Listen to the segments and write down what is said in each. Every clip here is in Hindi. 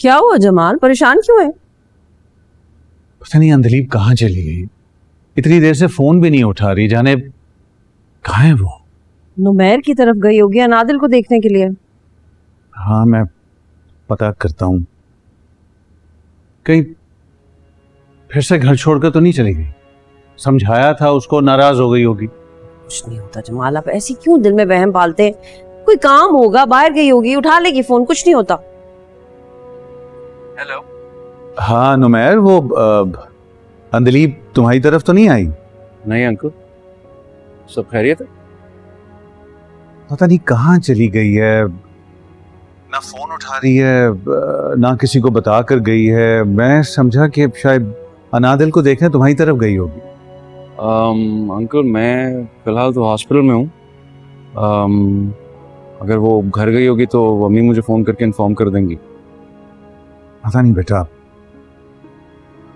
क्या हुआ जमाल, परेशान क्यों है? पता नहीं अंधलीप कहाँ चली गई, इतनी देर से फोन भी नहीं उठा रही, जाने कहाँ है वो। नुमैर की तरफ गई होगी अनादिल को देखने के लिए। हाँ मैं पता करता हूँ, कहीं फिर से घर छोड़कर तो नहीं चली गई। समझाया था उसको, नाराज हो गई होगी। कुछ नहीं होता जमाल, आप ऐसी क्यों दिल में वहम पालते हैं? कोई काम होगा, बाहर गई होगी, उठा लेगी फोन, कुछ नहीं होता। हेलो। हाँ नुमैर, वो अंधलीप तुम्हारी तरफ तो नहीं आई? नहीं अंकल, सब खैरियत है। पता नहीं कहाँ चली गई है, ना फोन उठा रही है, ना किसी को बता कर गई है। मैं समझा कि शायद अनादिल को देखने तुम्हारी तरफ गई होगी। अंकल मैं फिलहाल तो हॉस्पिटल में हूँ। अगर वो घर गई होगी तो अम्मी मुझे फ़ोन करके इन्फॉर्म कर देंगी। पता नहीं बेटा,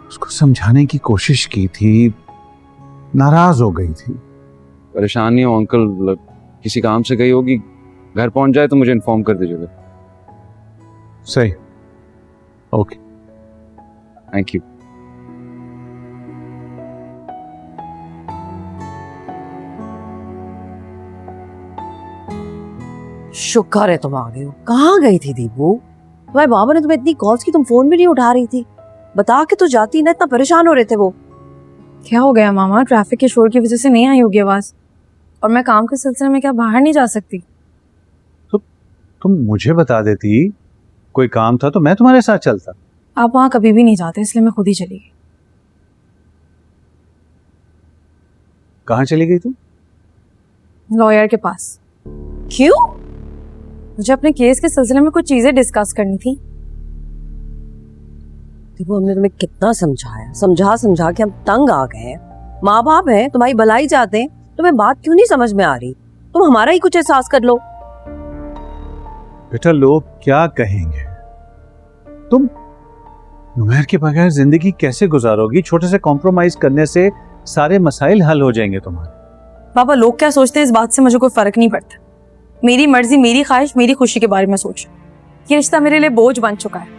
उसको समझाने की कोशिश की थी, नाराज हो गई थी। परेशान नहीं हो अंकल, किसी काम से गई होगी, घर पहुँच जाए तो मुझे इन्फॉर्म कर दीजिएगा। सही, ओके, थैंक यू। शुक्र है तुम आ गए हो। कहाँ गई थी दीपू? तुम्हारे बाबा ने तुम्हें इतनी कॉल्स की, तुम फोन भी नहीं उठा रही थी। बता के तो जाती ना, इतना परेशान हो रहे थे वो। क्या हो गया मामा? ट्रैफिक के शोर की वजह से नहीं आई होगी आवाज, और मैं काम के सिलसिले में क्या बाहर नहीं जा सकती? तो तुम मुझे बता देती, कोई काम था तो मैं तुम्हारे साथ चलता। आप वहां कभी भी नहीं जाते, इसलिए मैं खुद ही चली गई। कहाँ चली गई तुम? लॉयर के पास। क्यों? मुझे अपने केस के सिलसिले में कुछ चीजें डिस्कस करनी थी। दीपू, हमने तुम्हें कितना समझाया, समझा समझा के हम तंग आ गए हैं। माँ बाप हैं, तुम्हारी भलाई चाहते हैं, तुम्हें बात क्यों नहीं समझ में आ रही? तुम हमारा ही कुछ एहसास कर लो। बेटा लोग क्या कहेंगे, तुम नुमैर के बगैर जिंदगी कैसे गुजारोगी? छोटे से कॉम्प्रोमाइज करने से सारे मसाइल हल हो जाएंगे तुम्हारे। पापा लोग क्या सोचते हैं इस बात से मुझे कोई फर्क नहीं पड़ता। मेरी मर्जी, मेरी ख्वाहिश, मेरी खुशी के बारे में सोच। ये रिश्ता मेरे लिए बोझ बन चुका है।